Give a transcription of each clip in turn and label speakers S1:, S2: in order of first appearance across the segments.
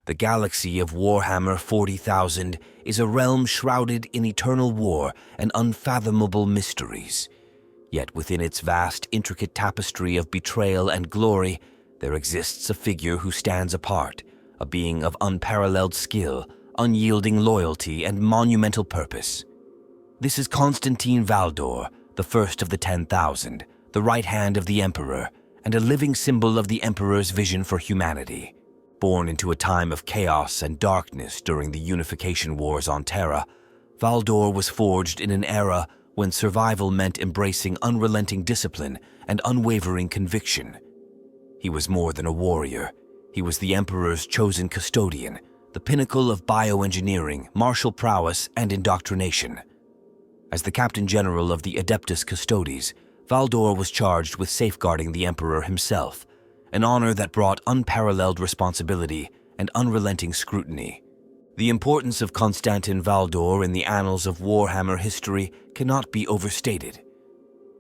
S1: The galaxy of Warhammer 40,000 is a realm shrouded in eternal war and unfathomable mysteries. Yet within its vast, intricate tapestry of betrayal and glory, there exists a figure who stands apart, a being of unparalleled skill, unyielding loyalty, and monumental purpose. This is Constantin Valdor, the first of the 10,000, the right hand of the Emperor, and a living symbol of the Emperor's vision for humanity. Born into a time of chaos and darkness during the unification wars on Terra, Valdor was forged in an era when survival meant embracing unrelenting discipline and unwavering conviction. He was more than a warrior. He was the Emperor's chosen custodian, the pinnacle of bioengineering, martial prowess, and indoctrination. As the Captain General of the Adeptus Custodes, Valdor was charged with safeguarding the Emperor himself, an honor that brought unparalleled responsibility and unrelenting scrutiny. The importance of Constantin Valdor in the annals of Warhammer history cannot be overstated.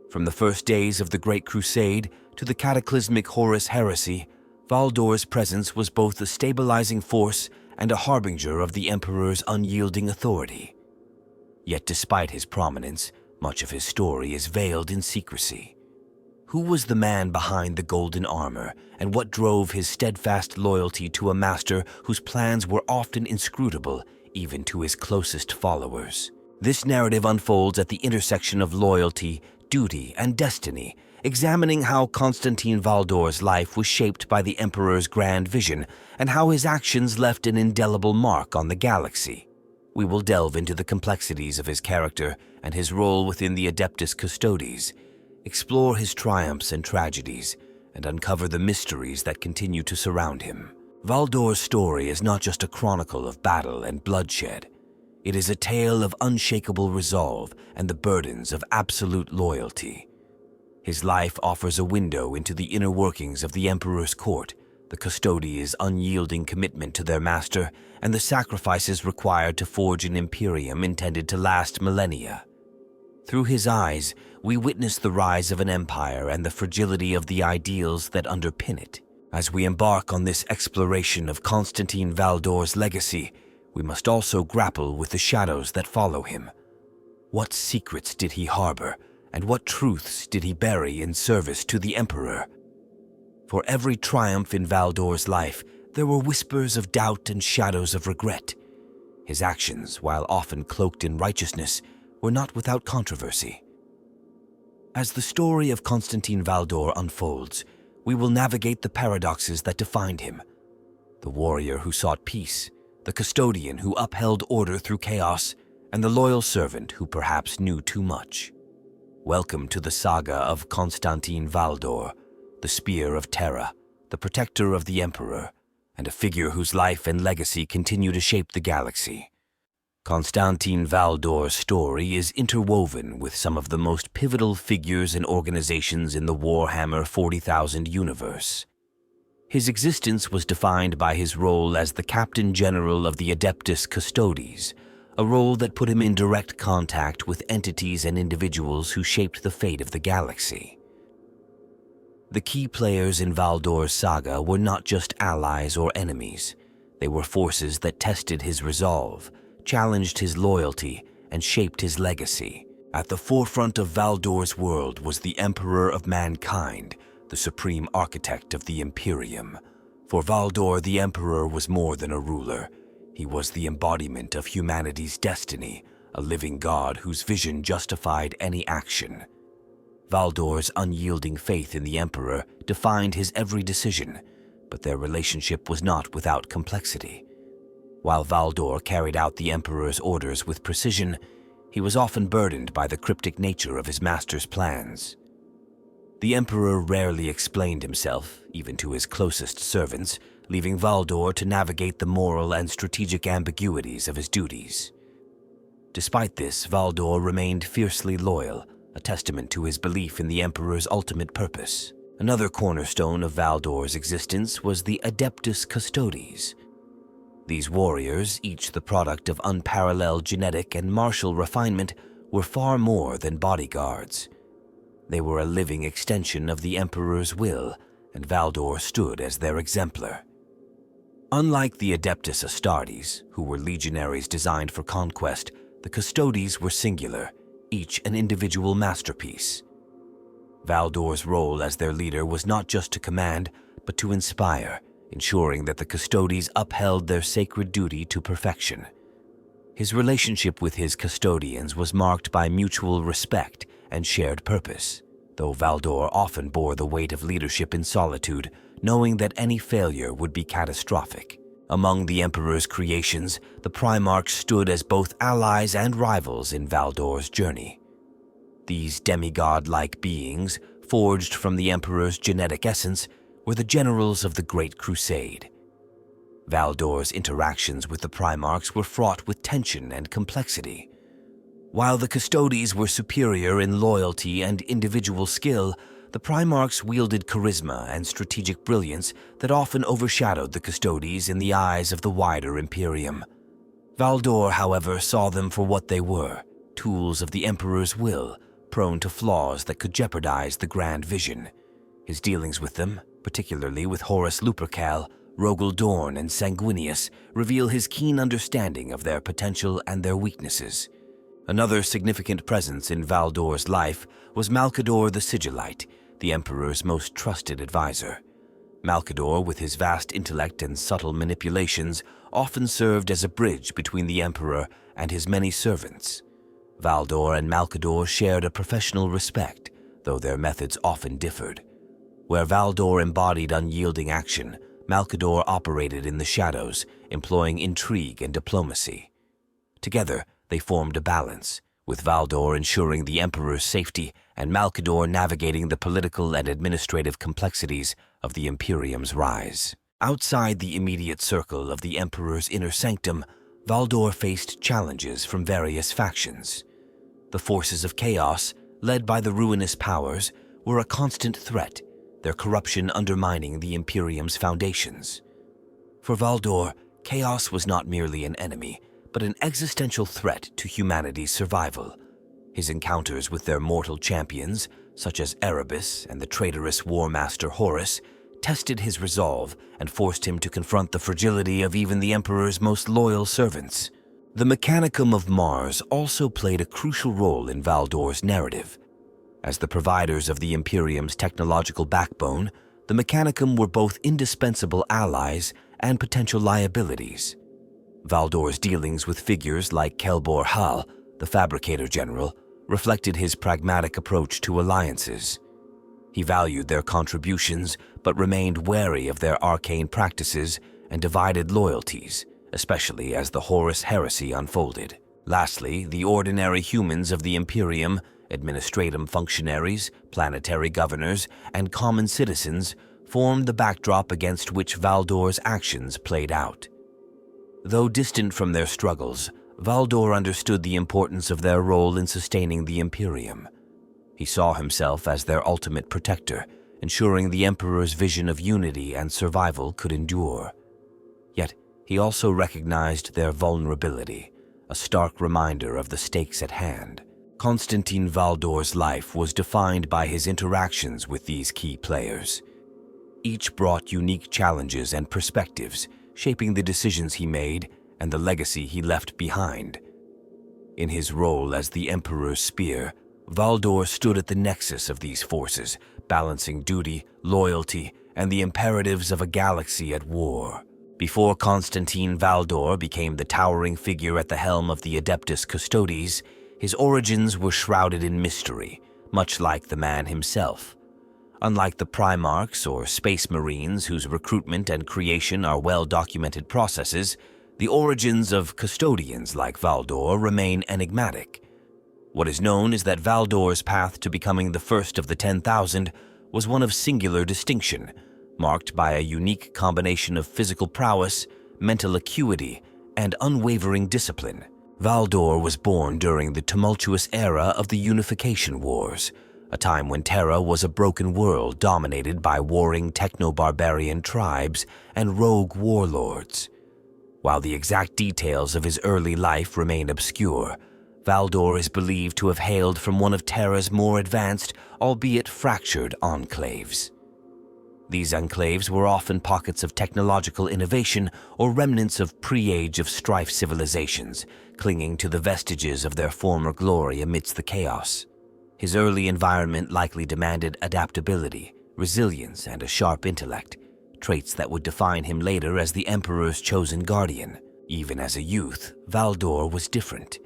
S1: From the first days of the Great Crusade to the cataclysmic Horus Heresy, Valdor's presence was both a stabilizing force and a harbinger of the Emperor's unyielding authority. Yet despite his prominence, much of his story is veiled in secrecy. Who was the man behind the golden armor, and what drove his steadfast loyalty to a master whose plans were often inscrutable, even to his closest followers? This narrative unfolds at the intersection of loyalty, duty, and destiny, examining how Constantin Valdor's life was shaped by the Emperor's grand vision and how his actions left an indelible mark on the galaxy. We will delve into the complexities of his character and his role within the Adeptus Custodes, explore his triumphs and tragedies, and uncover the mysteries that continue to surround him. Valdor's story is not just a chronicle of battle and bloodshed. It is a tale of unshakable resolve and the burdens of absolute loyalty. His life offers a window into the inner workings of the Emperor's court, the Custodes' unyielding commitment to their master, and the sacrifices required to forge an imperium intended to last millennia. Through his eyes, we witness the rise of an empire and the fragility of the ideals that underpin it. As we embark on this exploration of Constantin Valdor's legacy, we must also grapple with the shadows that follow him. What secrets did he harbor, and what truths did he bury in service to the Emperor? For every triumph in Valdor's life, there were whispers of doubt and shadows of regret. His actions, while often cloaked in righteousness, were not without controversy. As the story of Constantin Valdor unfolds, we will navigate the paradoxes that defined him. The warrior who sought peace, the custodian who upheld order through chaos, and the loyal servant who perhaps knew too much. Welcome to the saga of Constantin Valdor, the Spear of Terra, the protector of the Emperor, and a figure whose life and legacy continue to shape the galaxy. Constantin Valdor's story is interwoven with some of the most pivotal figures and organizations in the Warhammer 40,000 universe. His existence was defined by his role as the Captain General of the Adeptus Custodes, a role that put him in direct contact with entities and individuals who shaped the fate of the galaxy. The key players in Valdor's saga were not just allies or enemies. They were forces that tested his resolve, challenged his loyalty, and shaped his legacy. At the forefront of Valdor's world was the Emperor of Mankind, the supreme architect of the Imperium. For Valdor, the Emperor was more than a ruler. He was the embodiment of humanity's destiny, a living god whose vision justified any action. Valdor's unyielding faith in the Emperor defined his every decision, but their relationship was not without complexity. While Valdor carried out the Emperor's orders with precision, he was often burdened by the cryptic nature of his master's plans. The Emperor rarely explained himself, even to his closest servants, leaving Valdor to navigate the moral and strategic ambiguities of his duties. Despite this, Valdor remained fiercely loyal, a testament to his belief in the Emperor's ultimate purpose. Another cornerstone of Valdor's existence was the Adeptus Custodes. These warriors, each the product of unparalleled genetic and martial refinement, were far more than bodyguards. They were a living extension of the Emperor's will, and Valdor stood as their exemplar. Unlike the Adeptus Astartes, who were legionaries designed for conquest, the Custodes were singular, each an individual masterpiece. Valdor's role as their leader was not just to command, but to inspire, ensuring that the Custodes upheld their sacred duty to perfection. His relationship with his custodians was marked by mutual respect and shared purpose, though Valdor often bore the weight of leadership in solitude, knowing that any failure would be catastrophic. Among the Emperor's creations, the Primarchs stood as both allies and rivals in Valdor's journey. These demigod-like beings, forged from the Emperor's genetic essence, were the generals of the Great Crusade. Valdor's interactions with the Primarchs were fraught with tension and complexity. While the Custodes were superior in loyalty and individual skill, the Primarchs wielded charisma and strategic brilliance that often overshadowed the Custodes in the eyes of the wider Imperium. Valdor, however, saw them for what they were, tools of the Emperor's will, prone to flaws that could jeopardize the grand vision. His dealings with them, particularly with Horus Lupercal, Rogel Dorn, and Sanguinius, reveal his keen understanding of their potential and their weaknesses. Another significant presence in Valdor's life was Malcador the Sigillite, the Emperor's most trusted advisor. Malcador, with his vast intellect and subtle manipulations, often served as a bridge between the Emperor and his many servants. Valdor and Malcador shared a professional respect, though their methods often differed. Where Valdor embodied unyielding action, Malcador operated in the shadows, employing intrigue and diplomacy. Together, they formed a balance, with Valdor ensuring the Emperor's safety and Malcador navigating the political and administrative complexities of the Imperium's rise. Outside the immediate circle of the Emperor's inner sanctum, Valdor faced challenges from various factions. The forces of chaos, led by the ruinous powers, were a constant threat, their corruption undermining the Imperium's foundations. For Valdor, chaos was not merely an enemy, but an existential threat to humanity's survival. His encounters with their mortal champions, such as Erebus and the traitorous War Master Horus, tested his resolve and forced him to confront the fragility of even the Emperor's most loyal servants. The Mechanicum of Mars also played a crucial role in Valdor's narrative. As the providers of the Imperium's technological backbone, the Mechanicum were both indispensable allies and potential liabilities. Valdor's dealings with figures like Kelbor Hal, the Fabricator General, reflected his pragmatic approach to alliances. He valued their contributions, but remained wary of their arcane practices and divided loyalties, especially as the Horus heresy unfolded. Lastly, the ordinary humans of the Imperium, administratum functionaries, planetary governors, and common citizens, formed the backdrop against which Valdor's actions played out. Though distant from their struggles, Valdor understood the importance of their role in sustaining the Imperium. He saw himself as their ultimate protector, ensuring the Emperor's vision of unity and survival could endure. Yet, he also recognized their vulnerability, a stark reminder of the stakes at hand. Constantin Valdor's life was defined by his interactions with these key players. Each brought unique challenges and perspectives, shaping the decisions he made and the legacy he left behind. In his role as the Emperor's spear, Valdor stood at the nexus of these forces, balancing duty, loyalty, and the imperatives of a galaxy at war. Before Constantin Valdor became the towering figure at the helm of the Adeptus Custodes, his origins were shrouded in mystery, much like the man himself. Unlike the Primarchs or Space Marines, whose recruitment and creation are well-documented processes, the origins of custodians like Valdor remain enigmatic. What is known is that Valdor's path to becoming the first of the 10,000 was one of singular distinction, marked by a unique combination of physical prowess, mental acuity, and unwavering discipline. Valdor was born during the tumultuous era of the Unification Wars, a time when Terra was a broken world dominated by warring techno-barbarian tribes and rogue warlords. While the exact details of his early life remain obscure, Valdor is believed to have hailed from one of Terra's more advanced, albeit fractured, enclaves. These enclaves were often pockets of technological innovation or remnants of pre-Age of Strife civilizations, clinging to the vestiges of their former glory amidst the chaos. His early environment likely demanded adaptability, resilience, and a sharp intellect, traits that would define him later as the Emperor's chosen guardian. Even as a youth, Valdor was different.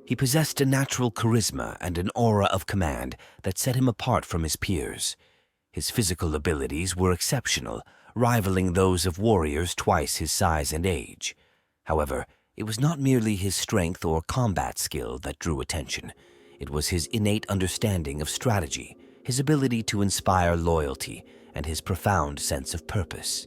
S1: He possessed a natural charisma and an aura of command that set him apart from his peers. His physical abilities were exceptional, rivaling those of warriors twice his size and age. However, it was not merely his strength or combat skill that drew attention. It was his innate understanding of strategy, his ability to inspire loyalty, and his profound sense of purpose.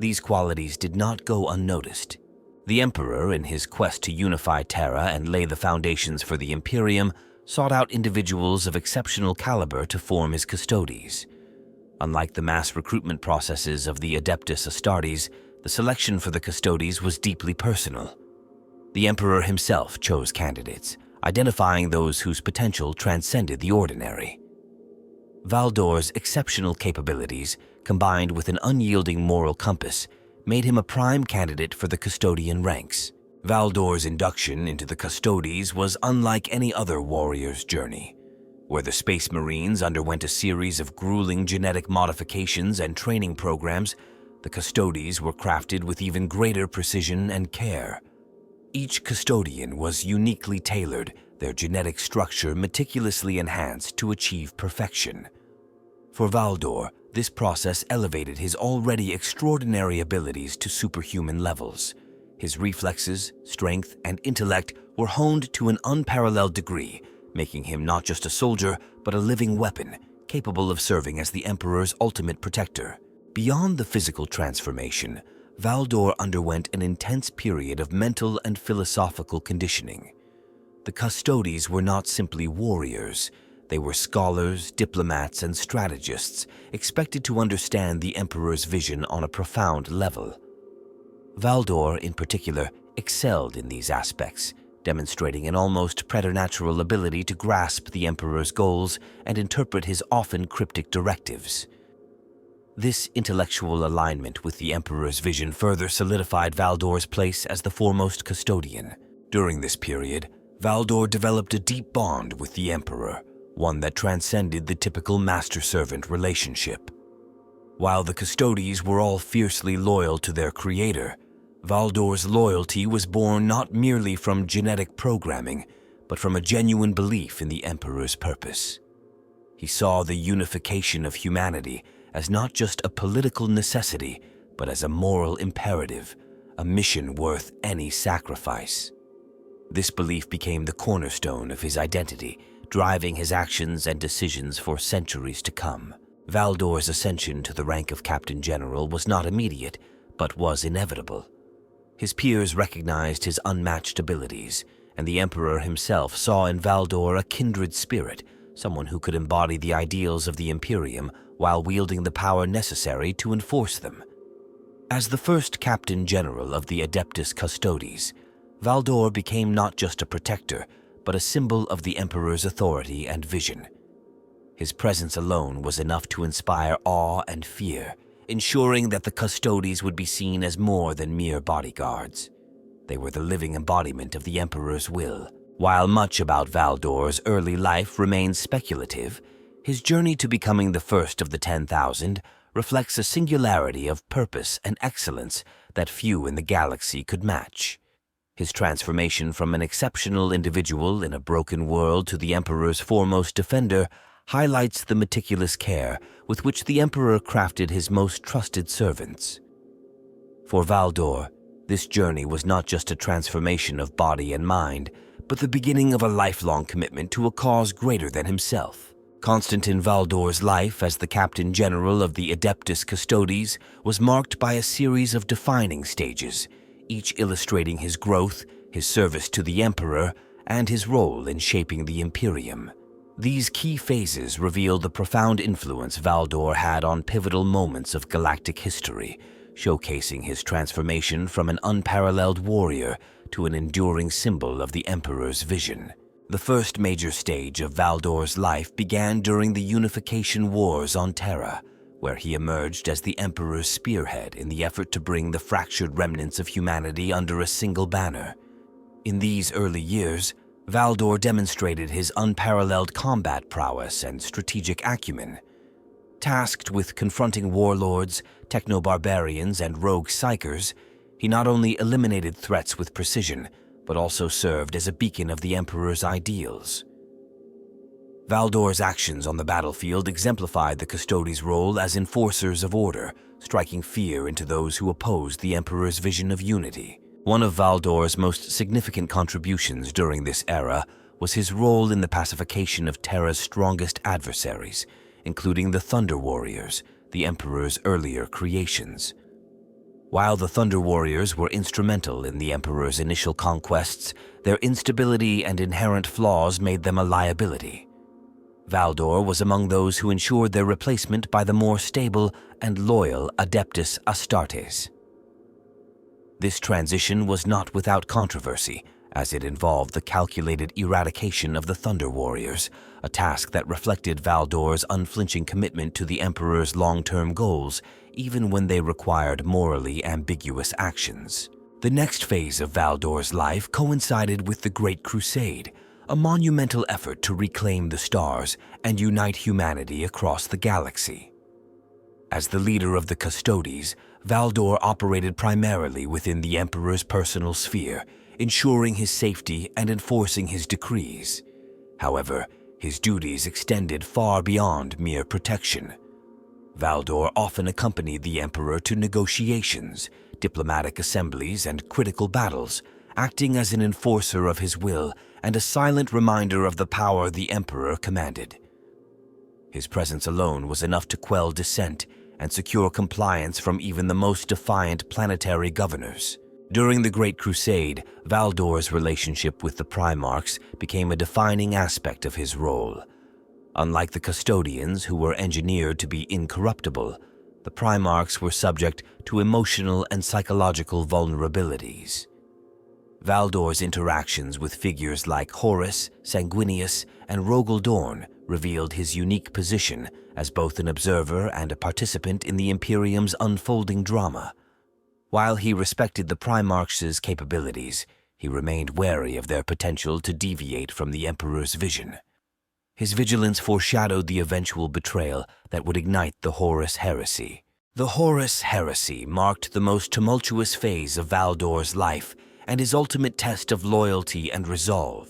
S1: These qualities did not go unnoticed. The Emperor, in his quest to unify Terra and lay the foundations for the Imperium, sought out individuals of exceptional caliber to form his custodies. Unlike the mass recruitment processes of the Adeptus Astartes, the selection for the custodies was deeply personal. The Emperor himself chose candidates, identifying those whose potential transcended the ordinary. Valdor's exceptional capabilities, combined with an unyielding moral compass, made him a prime candidate for the custodian ranks. Valdor's induction into the Custodies was unlike any other warrior's journey. Where the Space Marines underwent a series of grueling genetic modifications and training programs, the Custodies were crafted with even greater precision and care. Each custodian was uniquely tailored, their genetic structure meticulously enhanced to achieve perfection. For Valdor, this process elevated his already extraordinary abilities to superhuman levels. His reflexes, strength, and intellect were honed to an unparalleled degree, making him not just a soldier, but a living weapon, capable of serving as the Emperor's ultimate protector. Beyond the physical transformation, Valdor underwent an intense period of mental and philosophical conditioning. The Custodies were not simply warriors. They were scholars, diplomats, and strategists, expected to understand the Emperor's vision on a profound level. Valdor, in particular, excelled in these aspects, demonstrating an almost preternatural ability to grasp the Emperor's goals and interpret his often cryptic directives. This intellectual alignment with the Emperor's vision further solidified Valdor's place as the foremost custodian. During this period, Valdor developed a deep bond with the Emperor, one that transcended the typical master-servant relationship. While the Custodies were all fiercely loyal to their creator, Valdor's loyalty was born not merely from genetic programming, but from a genuine belief in the Emperor's purpose. He saw the unification of humanity as not just a political necessity, but as a moral imperative, a mission worth any sacrifice. This belief became the cornerstone of his identity, driving his actions and decisions for centuries to come. Valdor's ascension to the rank of Captain General was not immediate, but was inevitable. His peers recognized his unmatched abilities, and the Emperor himself saw in Valdor a kindred spirit, someone who could embody the ideals of the Imperium while wielding the power necessary to enforce them. As the first Captain General of the Adeptus Custodes, Valdor became not just a protector, but a symbol of the Emperor's authority and vision. His presence alone was enough to inspire awe and fear, ensuring that the Custodies would be seen as more than mere bodyguards. They were the living embodiment of the Emperor's will. While much about Valdor's early life remains speculative, his journey to becoming the first of the 10,000 reflects a singularity of purpose and excellence that few in the galaxy could match. His transformation from an exceptional individual in a broken world to the Emperor's foremost defender highlights the meticulous care with which the Emperor crafted his most trusted servants. For Valdor, this journey was not just a transformation of body and mind, but the beginning of a lifelong commitment to a cause greater than himself. Constantin Valdor's life as the Captain General of the Adeptus Custodes was marked by a series of defining stages, each illustrating his growth, his service to the Emperor, and his role in shaping the Imperium. These key phases reveal the profound influence Valdor had on pivotal moments of galactic history, showcasing his transformation from an unparalleled warrior to an enduring symbol of the Emperor's vision. The first major stage of Valdor's life began during the Unification Wars on Terra, where he emerged as the Emperor's spearhead in the effort to bring the fractured remnants of humanity under a single banner. In these early years, Valdor demonstrated his unparalleled combat prowess and strategic acumen. Tasked with confronting warlords, techno-barbarians, and rogue psychers, he not only eliminated threats with precision, but also served as a beacon of the Emperor's ideals. Valdor's actions on the battlefield exemplified the Custodes' role as enforcers of order, striking fear into those who opposed the Emperor's vision of unity. One of Valdor's most significant contributions during this era was his role in the pacification of Terra's strongest adversaries, including the Thunder Warriors, the Emperor's earlier creations. While the Thunder Warriors were instrumental in the Emperor's initial conquests, their instability and inherent flaws made them a liability. Valdor was among those who ensured their replacement by the more stable and loyal Adeptus Astartes. This transition was not without controversy, as it involved the calculated eradication of the Thunder Warriors, a task that reflected Valdor's unflinching commitment to the Emperor's long-term goals, even when they required morally ambiguous actions. The next phase of Valdor's life coincided with the Great Crusade, a monumental effort to reclaim the stars and unite humanity across the galaxy. As the leader of the Custodes, Valdor operated primarily within the Emperor's personal sphere, ensuring his safety and enforcing his decrees. However, his duties extended far beyond mere protection. Valdor often accompanied the Emperor to negotiations, diplomatic assemblies, and critical battles, acting as an enforcer of his will and a silent reminder of the power the Emperor commanded. His presence alone was enough to quell dissent and secure compliance from even the most defiant planetary governors. During the Great Crusade, Valdor's relationship with the Primarchs became a defining aspect of his role. Unlike the Custodians, who were engineered to be incorruptible, the Primarchs were subject to emotional and psychological vulnerabilities. Valdor's interactions with figures like Horus, Sanguinius, and Rogel Dorn revealed his unique position as both an observer and a participant in the Imperium's unfolding drama. While he respected the Primarchs' capabilities, he remained wary of their potential to deviate from the Emperor's vision. His vigilance foreshadowed the eventual betrayal that would ignite the Horus heresy. The Horus heresy marked the most tumultuous phase of Valdor's life and his ultimate test of loyalty and resolve.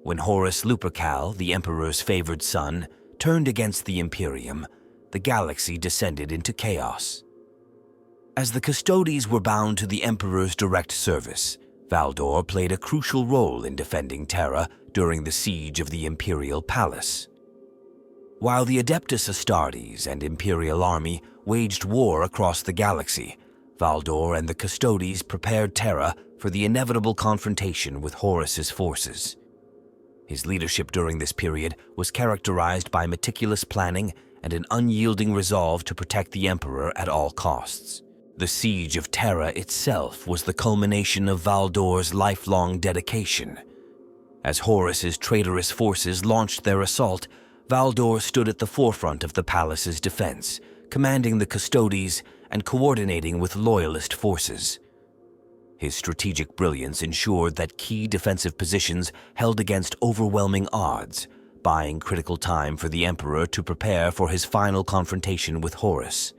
S1: When Horus Lupercal, the Emperor's favored son, turned against the Imperium, the galaxy descended into chaos. As the Custodes were bound to the Emperor's direct service, Valdor played a crucial role in defending Terra during the siege of the Imperial Palace. While the Adeptus Astartes and Imperial army waged war across the galaxy, Valdor and the Custodes prepared Terra for the inevitable confrontation with Horus's forces. His leadership during this period was characterized by meticulous planning and an unyielding resolve to protect the Emperor at all costs. The Siege of Terra itself was the culmination of Valdor's lifelong dedication. As Horus's traitorous forces launched their assault, Valdor stood at the forefront of the palace's defense, commanding the Custodes and coordinating with loyalist forces. His strategic brilliance ensured that key defensive positions held against overwhelming odds, buying critical time for the Emperor to prepare for his final confrontation with Horus.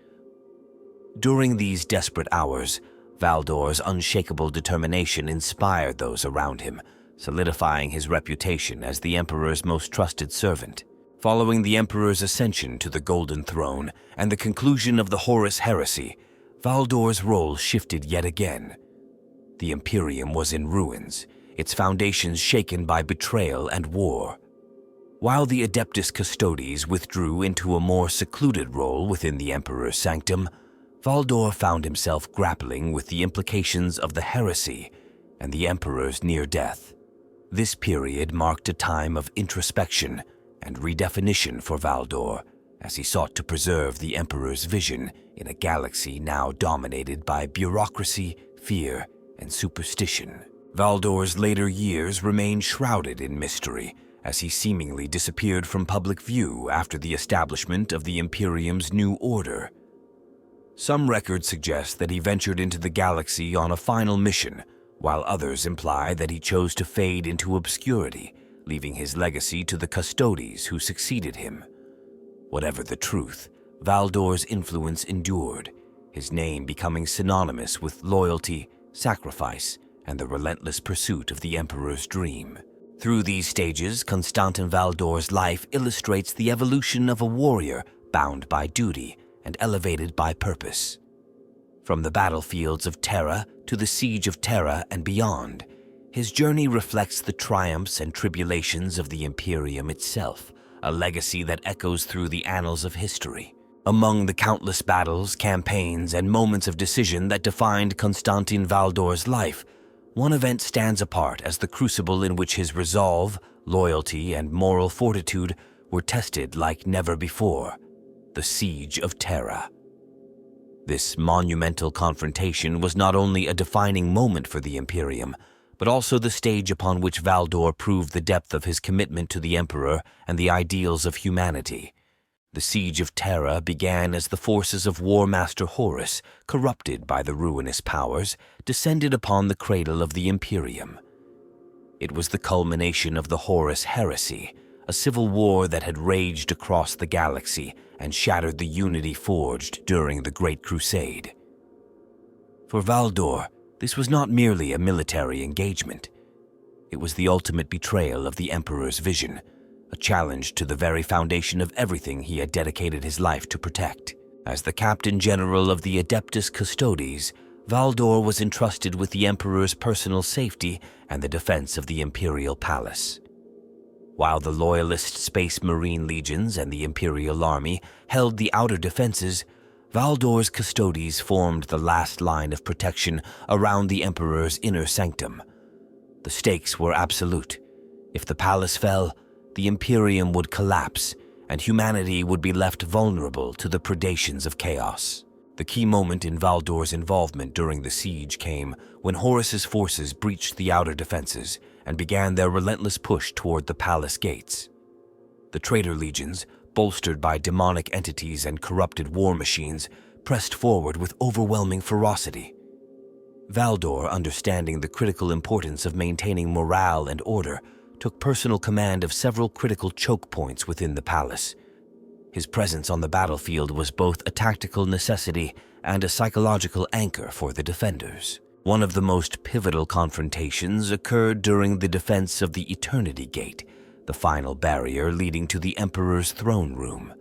S1: During these desperate hours, Valdor's unshakable determination inspired those around him, solidifying his reputation as the Emperor's most trusted servant. Following the Emperor's ascension to the Golden Throne and the conclusion of the Horus heresy, Valdor's role shifted yet again. The Imperium was in ruins, its foundations shaken by betrayal and war. While the Adeptus Custodes withdrew into a more secluded role within the Emperor's sanctum, Valdor found himself grappling with the implications of the heresy and the Emperor's near death. This period marked a time of introspection and redefinition for Valdor, as he sought to preserve the Emperor's vision in a galaxy now dominated by bureaucracy, fear, and superstition. Valdor's later years remained shrouded in mystery, as he seemingly disappeared from public view after the establishment of the Imperium's new order. Some records suggest that he ventured into the galaxy on a final mission, while others imply that he chose to fade into obscurity, leaving his legacy to the custodies who succeeded him. Whatever the truth, Valdor's influence endured, his name becoming synonymous with loyalty, sacrifice, and the relentless pursuit of the Emperor's dream. Through these stages, Constantin Valdor's life illustrates the evolution of a warrior bound by duty and elevated by purpose. From the battlefields of Terra to the Siege of Terra and beyond, his journey reflects the triumphs and tribulations of the Imperium itself, a legacy that echoes through the annals of history. Among the countless battles, campaigns, and moments of decision that defined Constantin Valdor's life, one event stands apart as the crucible in which his resolve, loyalty, and moral fortitude were tested like never before: the Siege of Terra. This monumental confrontation was not only a defining moment for the Imperium, but also the stage upon which Valdor proved the depth of his commitment to the Emperor and the ideals of humanity. The Siege of Terra began as the forces of War Master Horus, corrupted by the ruinous powers, descended upon the cradle of the Imperium. It was the culmination of the Horus heresy, a civil war that had raged across the galaxy and shattered the unity forged during the Great Crusade. For Valdor, this was not merely a military engagement. It was the ultimate betrayal of the Emperor's vision, a challenge to the very foundation of everything he had dedicated his life to protect. As the Captain General of the Adeptus Custodes, Valdor was entrusted with the Emperor's personal safety and the defense of the Imperial Palace. While the Loyalist Space Marine Legions and the Imperial Army held the outer defenses, Valdor's Custodes formed the last line of protection around the Emperor's inner sanctum. The stakes were absolute. If the palace fell, the Imperium would collapse, and humanity would be left vulnerable to the predations of chaos. The key moment in Valdor's involvement during the siege came when Horus's forces breached the outer defenses and began their relentless push toward the palace gates. The traitor legions, bolstered by demonic entities and corrupted war machines, pressed forward with overwhelming ferocity. Valdor, understanding the critical importance of maintaining morale and order, took personal command of several critical choke points within the palace. His presence on the battlefield was both a tactical necessity and a psychological anchor for the defenders. One of the most pivotal confrontations occurred during the defense of the Eternity Gate, the final barrier leading to the Emperor's throne room.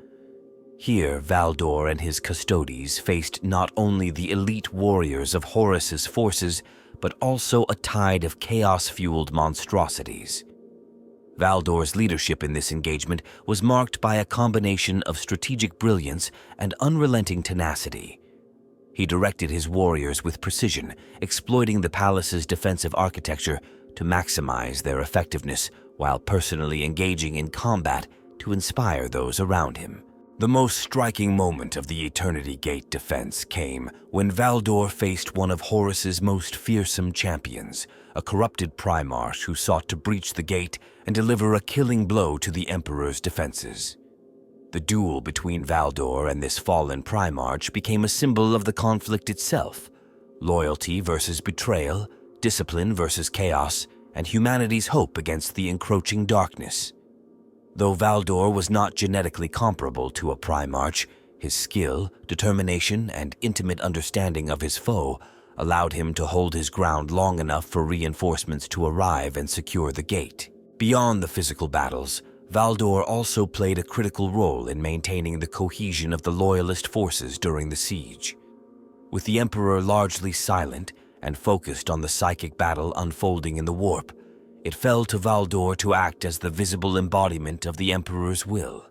S1: Here, Valdor and his Custodes faced not only the elite warriors of Horus's forces, but also a tide of chaos-fueled monstrosities. Valdor's leadership in this engagement was marked by a combination of strategic brilliance and unrelenting tenacity. He directed his warriors with precision, exploiting the palace's defensive architecture to maximize their effectiveness while personally engaging in combat to inspire those around him. The most striking moment of the Eternity Gate defense came when Valdor faced one of Horus's most fearsome champions, a corrupted Primarch who sought to breach the gate and deliver a killing blow to the Emperor's defenses. The duel between Valdor and this fallen Primarch became a symbol of the conflict itself: loyalty versus betrayal, discipline versus chaos, and humanity's hope against the encroaching darkness. Though Valdor was not genetically comparable to a Primarch, his skill, determination, and intimate understanding of his foe allowed him to hold his ground long enough for reinforcements to arrive and secure the gate. Beyond the physical battles, Valdor also played a critical role in maintaining the cohesion of the Loyalist forces during the siege. With the Emperor largely silent and focused on the psychic battle unfolding in the warp, it fell to Valdor to act as the visible embodiment of the Emperor's will.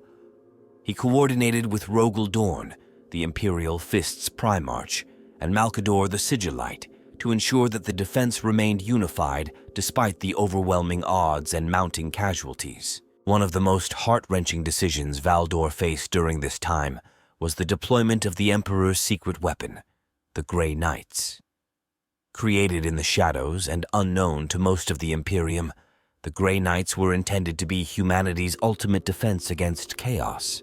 S1: He coordinated with Rogel Dorn, the Imperial Fist's Primarch, and Malkador the Sigillite to ensure that the defense remained unified despite the overwhelming odds and mounting casualties. One of the most heart-wrenching decisions Valdor faced during this time was the deployment of the Emperor's secret weapon, the Grey Knights. Created in the shadows and unknown to most of the Imperium, The Grey Knights were intended to be humanity's ultimate defense against chaos.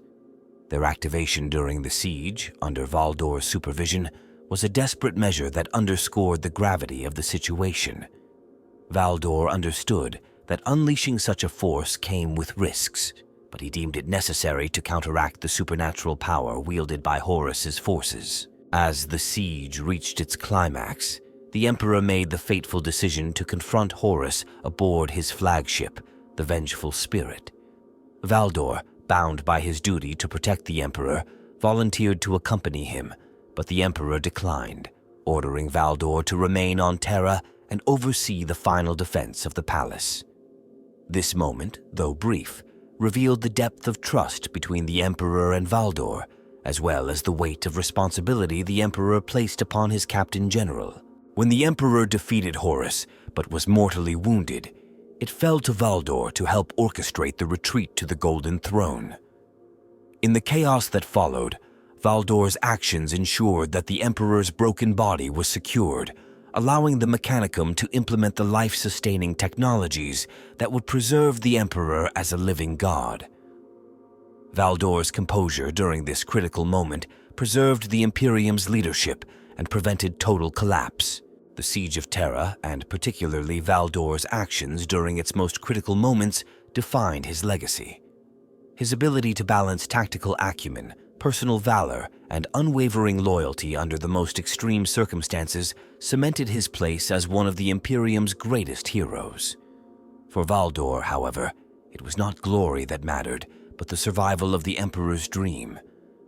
S1: Their activation during the siege, under Valdor's supervision, was a desperate measure that underscored the gravity of the situation. Valdor understood that unleashing such a force came with risks, but he deemed it necessary to counteract the supernatural power wielded by Horus's forces. As the siege reached its climax, the Emperor made the fateful decision to confront Horus aboard his flagship, the Vengeful Spirit. Valdor, bound by his duty to protect the Emperor, volunteered to accompany him, but the Emperor declined, ordering Valdor to remain on Terra and oversee the final defense of the palace. This moment, though brief, revealed the depth of trust between the Emperor and Valdor, as well as the weight of responsibility the Emperor placed upon his Captain General. When the Emperor defeated Horus, but was mortally wounded, it fell to Valdor to help orchestrate the retreat to the Golden Throne. In the chaos that followed, Valdor's actions ensured that the Emperor's broken body was secured, allowing the Mechanicum to implement the life-sustaining technologies that would preserve the Emperor as a living god. Valdor's composure during this critical moment preserved the Imperium's leadership and prevented total collapse. The Siege of Terra, and particularly Valdor's actions during its most critical moments, defined his legacy. His ability to balance tactical acumen, personal valor, and unwavering loyalty under the most extreme circumstances cemented his place as one of the Imperium's greatest heroes. For Valdor, however, it was not glory that mattered, but the survival of the Emperor's dream,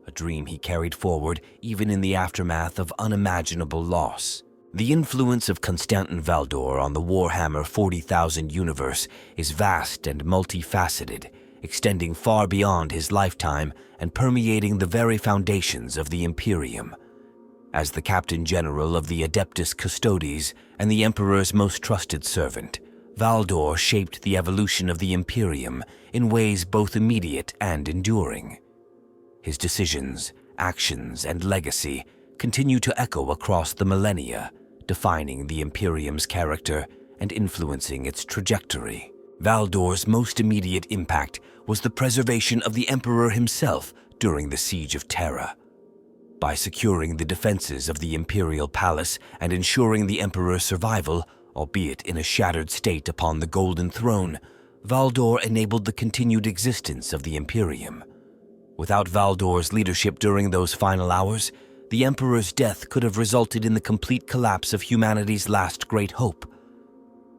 S1: a dream he carried forward even in the aftermath of unimaginable loss. The influence of Constantin Valdor on the Warhammer 40,000 universe is vast and multifaceted, extending far beyond his lifetime and permeating the very foundations of the Imperium. As the Captain General of the Adeptus Custodes and the Emperor's most trusted servant, Valdor shaped the evolution of the Imperium in ways both immediate and enduring. His decisions, actions, and legacy continue to echo across the millennia, defining the Imperium's character and influencing its trajectory. Valdor's most immediate impact was the preservation of the Emperor himself during the Siege of Terra. By securing the defenses of the Imperial Palace and ensuring the Emperor's survival, albeit in a shattered state upon the Golden Throne, Valdor enabled the continued existence of the Imperium. Without Valdor's leadership during those final hours, the Emperor's death could have resulted in the complete collapse of humanity's last great hope.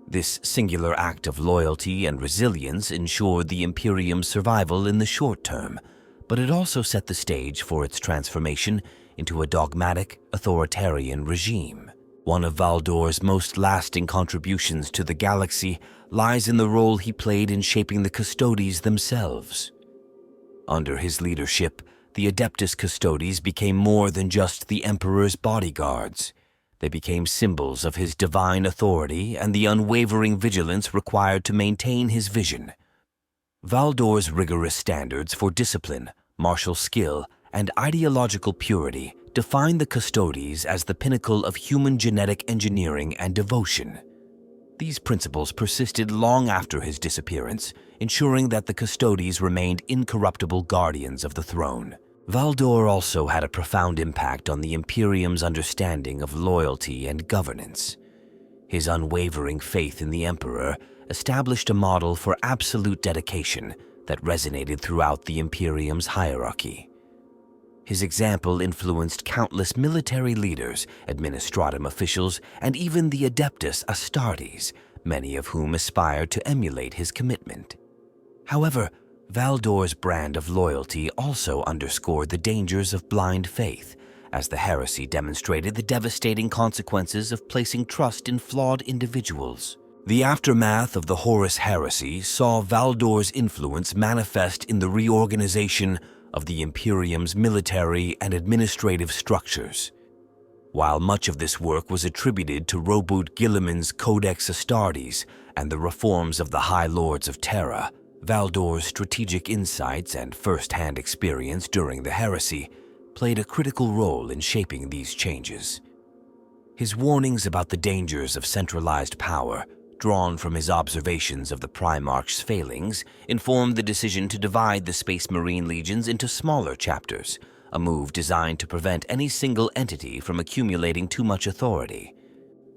S1: This singular act of loyalty and resilience ensured the Imperium's survival in the short term, but it also set the stage for its transformation into a dogmatic, authoritarian regime. One of Valdor's most lasting contributions to the galaxy lies in the role he played in shaping the Custodes themselves. Under his leadership, the Adeptus Custodes became more than just the Emperor's bodyguards. They became symbols of his divine authority and the unwavering vigilance required to maintain his vision. Valdor's rigorous standards for discipline, martial skill, and ideological purity defined the Custodes as the pinnacle of human genetic engineering and devotion. These principles persisted long after his disappearance, ensuring that the Custodes remained incorruptible guardians of the throne. Valdor also had a profound impact on the Imperium's understanding of loyalty and governance. His unwavering faith in the Emperor established a model for absolute dedication that resonated throughout the Imperium's hierarchy. His example influenced countless military leaders, administratum officials, and even the Adeptus Astartes, many of whom aspired to emulate his commitment. However, Valdor's brand of loyalty also underscored the dangers of blind faith, as the heresy demonstrated the devastating consequences of placing trust in flawed individuals. The aftermath of the Horus heresy saw Valdor's influence manifest in the reorganization of the Imperium's military and administrative structures. While much of this work was attributed to Robert Guilliman's Codex Astartes and the reforms of the High Lords of Terra, Valdor's strategic insights and first-hand experience during the heresy played a critical role in shaping these changes. His warnings about the dangers of centralized power, drawn from his observations of the Primarch's failings, informed the decision to divide the Space Marine legions into smaller chapters, a move designed to prevent any single entity from accumulating too much authority.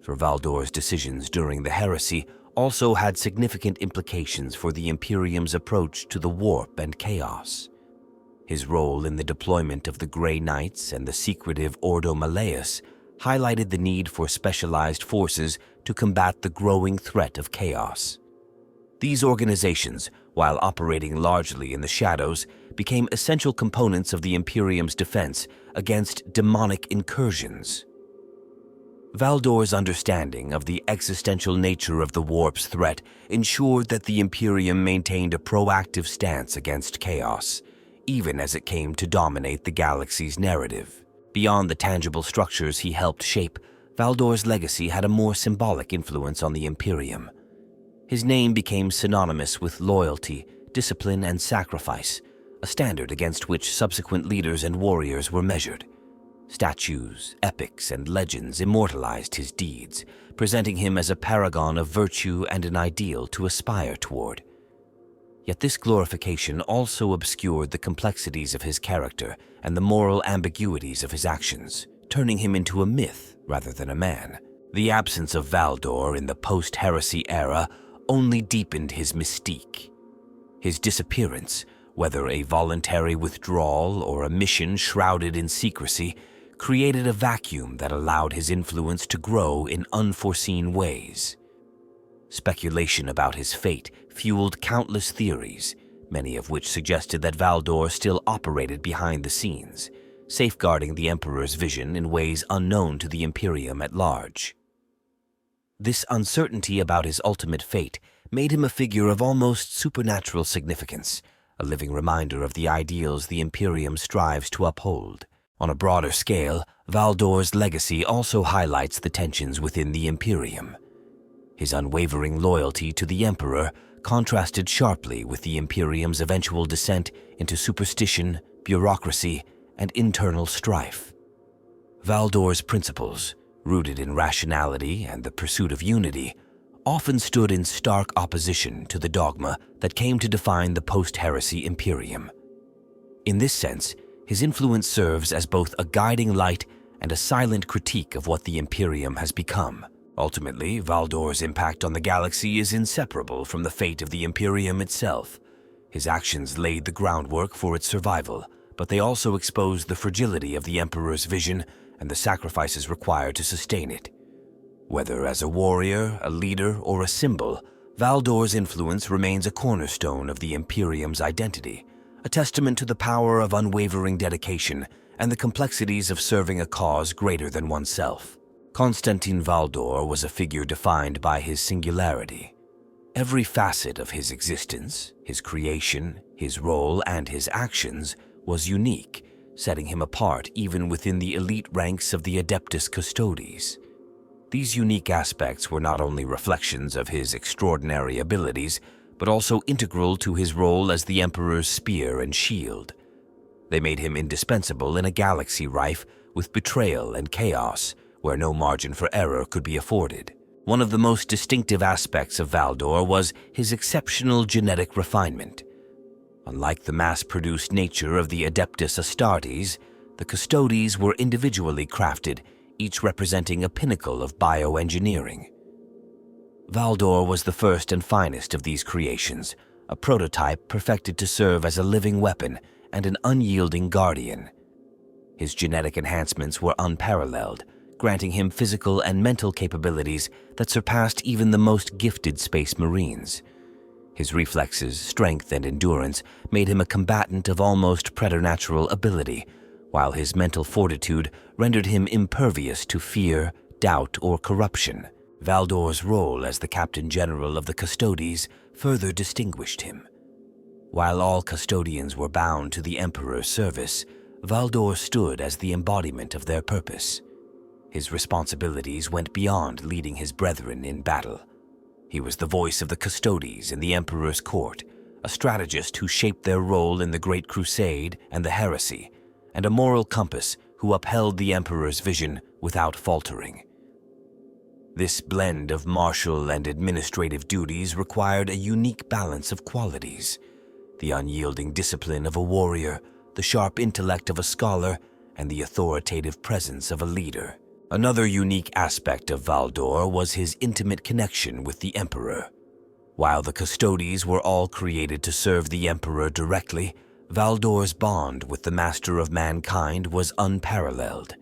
S1: For Valdor's decisions during the Heresy also had significant implications for the Imperium's approach to the warp and chaos. His role in the deployment of the Grey Knights and the secretive Ordo Malleus highlighted the need for specialized forces to combat the growing threat of chaos. These organizations, while operating largely in the shadows, became essential components of the Imperium's defense against demonic incursions. Valdor's understanding of the existential nature of the warp's threat ensured that the Imperium maintained a proactive stance against chaos, even as it came to dominate the galaxy's narrative. Beyond the tangible structures he helped shape, Valdor's legacy had a more symbolic influence on the Imperium. His name became synonymous with loyalty, discipline, and sacrifice, a standard against which subsequent leaders and warriors were measured. Statues, epics, and legends immortalized his deeds, presenting him as a paragon of virtue and an ideal to aspire toward. Yet this glorification also obscured the complexities of his character and the moral ambiguities of his actions, turning him into a myth rather than a man. The absence of Valdor in the post-heresy era only deepened his mystique. His disappearance, whether a voluntary withdrawal or a mission shrouded in secrecy, created a vacuum that allowed his influence to grow in unforeseen ways. Speculation about his fate fueled countless theories, many of which suggested that Valdor still operated behind the scenes, safeguarding the Emperor's vision in ways unknown to the Imperium at large. This uncertainty about his ultimate fate made him a figure of almost supernatural significance, a living reminder of the ideals the Imperium strives to uphold. On a broader scale, Valdor's legacy also highlights the tensions within the Imperium. His unwavering loyalty to the Emperor contrasted sharply with the Imperium's eventual descent into superstition, bureaucracy, and internal strife. Valdor's principles, rooted in rationality and the pursuit of unity, often stood in stark opposition to the dogma that came to define the post-heresy Imperium. In this sense, his influence serves as both a guiding light and a silent critique of what the Imperium has become. Ultimately, Valdor's impact on the galaxy is inseparable from the fate of the Imperium itself. His actions laid the groundwork for its survival, but they also exposed the fragility of the Emperor's vision and the sacrifices required to sustain it. Whether as a warrior, a leader, or a symbol, Valdor's influence remains a cornerstone of the Imperium's identity, a testament to the power of unwavering dedication and the complexities of serving a cause greater than oneself. Constantin Valdor was a figure defined by his singularity. Every facet of his existence, his creation, his role, and his actions was unique, setting him apart even within the elite ranks of the Adeptus Custodes. These unique aspects were not only reflections of his extraordinary abilities, but also integral to his role as the Emperor's spear and shield. They made him indispensable in a galaxy rife with betrayal and chaos, where no margin for error could be afforded. One of the most distinctive aspects of Valdor was his exceptional genetic refinement. Unlike the mass-produced nature of the Adeptus Astartes, the Custodes were individually crafted, each representing a pinnacle of bioengineering. Valdor was the first and finest of these creations, a prototype perfected to serve as a living weapon and an unyielding guardian. His genetic enhancements were unparalleled, granting him physical and mental capabilities that surpassed even the most gifted Space Marines. His reflexes, strength, and endurance made him a combatant of almost preternatural ability, while his mental fortitude rendered him impervious to fear, doubt, or corruption. Valdor's role as the Captain General of the Custodes further distinguished him. While all custodians were bound to the Emperor's service, Valdor stood as the embodiment of their purpose. His responsibilities went beyond leading his brethren in battle. He was the voice of the Custodes in the Emperor's court, a strategist who shaped their role in the Great Crusade and the Heresy, and a moral compass who upheld the Emperor's vision without faltering. This blend of martial and administrative duties required a unique balance of qualities: the unyielding discipline of a warrior, the sharp intellect of a scholar, and the authoritative presence of a leader. Another unique aspect of Valdor was his intimate connection with the Emperor. While the Custodes were all created to serve the Emperor directly, Valdor's bond with the Master of Mankind was unparalleled.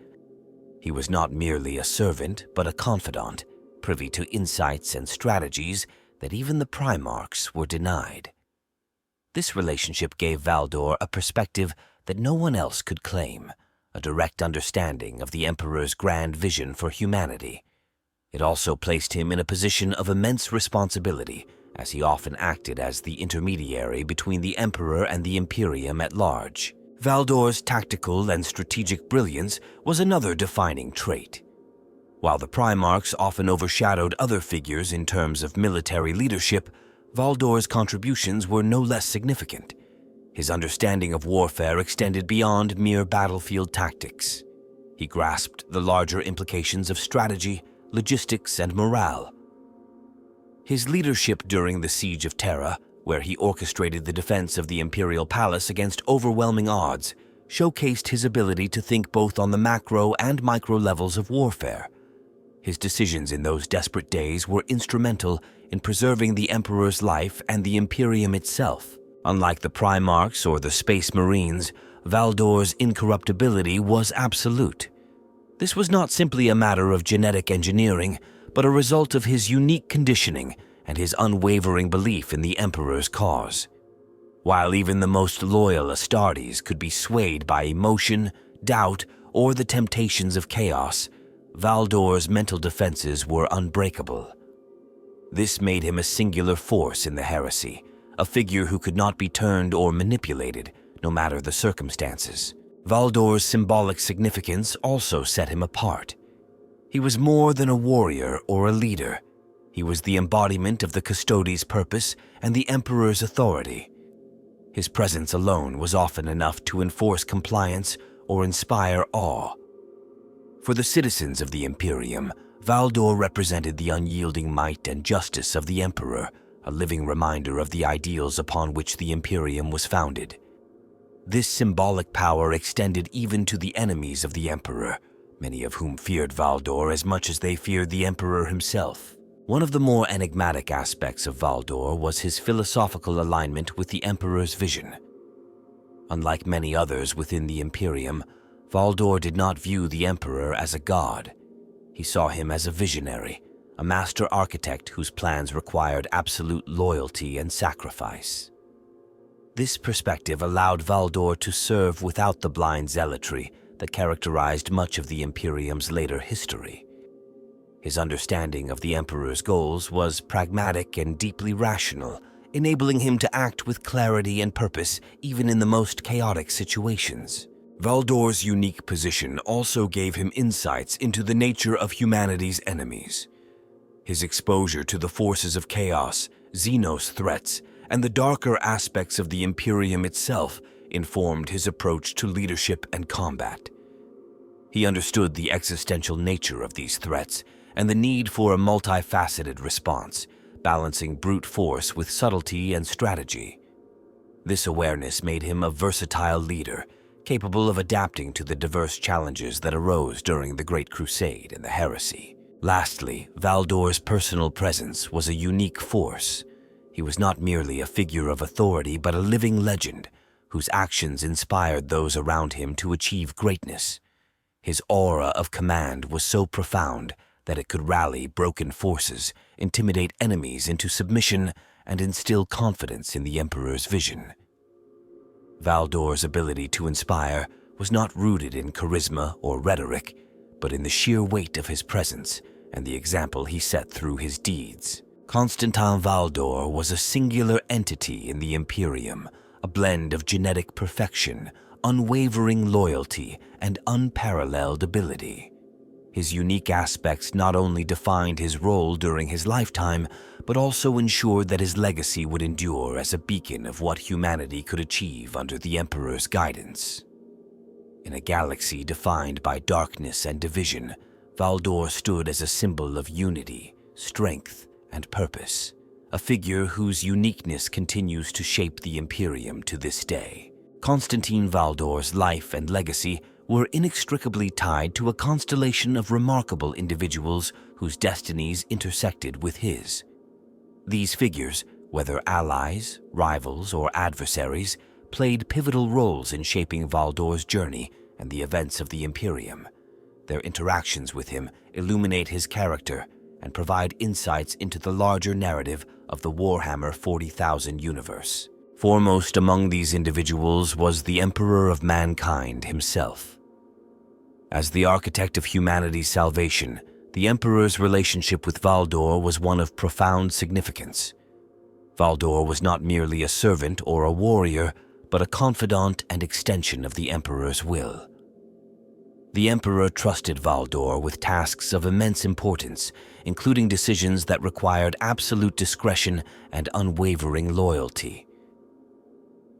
S1: He was not merely a servant, but a confidant, privy to insights and strategies that even the Primarchs were denied. This relationship gave Valdor a perspective that no one else could claim, a direct understanding of the Emperor's grand vision for humanity. It also placed him in a position of immense responsibility, as he often acted as the intermediary between the Emperor and the Imperium at large. Valdor's tactical and strategic brilliance was another defining trait. While the Primarchs often overshadowed other figures in terms of military leadership, Valdor's contributions were no less significant. His understanding of warfare extended beyond mere battlefield tactics. He grasped the larger implications of strategy, logistics, and morale. His leadership during the Siege of Terra, where he orchestrated the defense of the Imperial Palace against overwhelming odds, showcased his ability to think both on the macro and micro levels of warfare. His decisions in those desperate days were instrumental in preserving the Emperor's life and the Imperium itself. Unlike the Primarchs or the Space Marines, Valdor's incorruptibility was absolute. This was not simply a matter of genetic engineering, but a result of his unique conditioning and his unwavering belief in the Emperor's cause. While even the most loyal Astartes could be swayed by emotion, doubt, or the temptations of chaos, Valdor's mental defenses were unbreakable. This made him a singular force in the heresy, a figure who could not be turned or manipulated, no matter the circumstances. Valdor's symbolic significance also set him apart. He was more than a warrior or a leader. He was the embodiment of the Custodes' purpose and the Emperor's authority. His presence alone was often enough to enforce compliance or inspire awe. For the citizens of the Imperium, Valdor represented the unyielding might and justice of the Emperor, a living reminder of the ideals upon which the Imperium was founded. This symbolic power extended even to the enemies of the Emperor, many of whom feared Valdor as much as they feared the Emperor himself. One of the more enigmatic aspects of Valdor was his philosophical alignment with the Emperor's vision. Unlike many others within the Imperium, Valdor did not view the Emperor as a god. He saw him as a visionary, a master architect whose plans required absolute loyalty and sacrifice. This perspective allowed Valdor to serve without the blind zealotry that characterized much of the Imperium's later history. His understanding of the Emperor's goals was pragmatic and deeply rational, enabling him to act with clarity and purpose even in the most chaotic situations. Valdor's unique position also gave him insights into the nature of humanity's enemies. His exposure to the forces of chaos, Xenos threats, and the darker aspects of the Imperium itself informed his approach to leadership and combat. He understood the existential nature of these threats and the need for a multifaceted response, balancing brute force with subtlety and strategy. This awareness made him a versatile leader, capable of adapting to the diverse challenges that arose during the Great Crusade and the heresy. Lastly, Valdor's personal presence was a unique force. He was not merely a figure of authority, but a living legend, whose actions inspired those around him to achieve greatness. His aura of command was so profound that it could rally broken forces, intimidate enemies into submission, and instill confidence in the Emperor's vision. Valdor's ability to inspire was not rooted in charisma or rhetoric, but in the sheer weight of his presence and the example he set through his deeds. Constantin Valdor was a singular entity in the Imperium, a blend of genetic perfection, unwavering loyalty, and unparalleled ability. His unique aspects not only defined his role during his lifetime, but also ensured that his legacy would endure as a beacon of what humanity could achieve under the Emperor's guidance. In a galaxy defined by darkness and division, Valdor stood as a symbol of unity, strength, and purpose, a figure whose uniqueness continues to shape the Imperium to this day. Constantin Valdor's life and legacy were inextricably tied to a constellation of remarkable individuals whose destinies intersected with his. These figures, whether allies, rivals, or adversaries, played pivotal roles in shaping Valdor's journey and the events of the Imperium. Their interactions with him illuminate his character and provide insights into the larger narrative of the Warhammer 40,000 universe. Foremost among these individuals was the Emperor of Mankind himself. As the architect of humanity's salvation, the Emperor's relationship with Valdor was one of profound significance. Valdor was not merely a servant or a warrior, but a confidant and extension of the Emperor's will. The Emperor trusted Valdor with tasks of immense importance, including decisions that required absolute discretion and unwavering loyalty.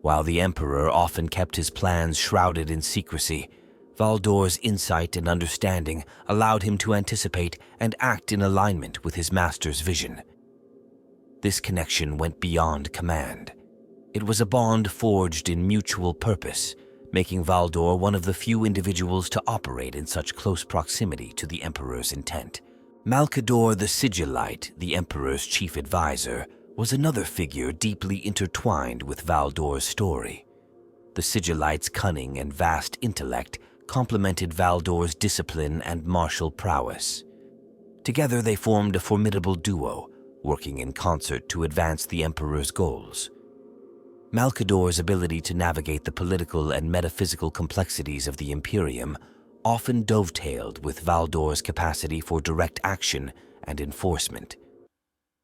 S1: While the Emperor often kept his plans shrouded in secrecy, Valdor's insight and understanding allowed him to anticipate and act in alignment with his master's vision. This connection went beyond command. It was a bond forged in mutual purpose, making Valdor one of the few individuals to operate in such close proximity to the Emperor's intent. Malcador the Sigillite, the Emperor's chief advisor, was another figure deeply intertwined with Valdor's story. The Sigillite's cunning and vast intellect complemented Valdor's discipline and martial prowess. Together they formed a formidable duo, working in concert to advance the Emperor's goals. Malcador's ability to navigate the political and metaphysical complexities of the Imperium often dovetailed with Valdor's capacity for direct action and enforcement.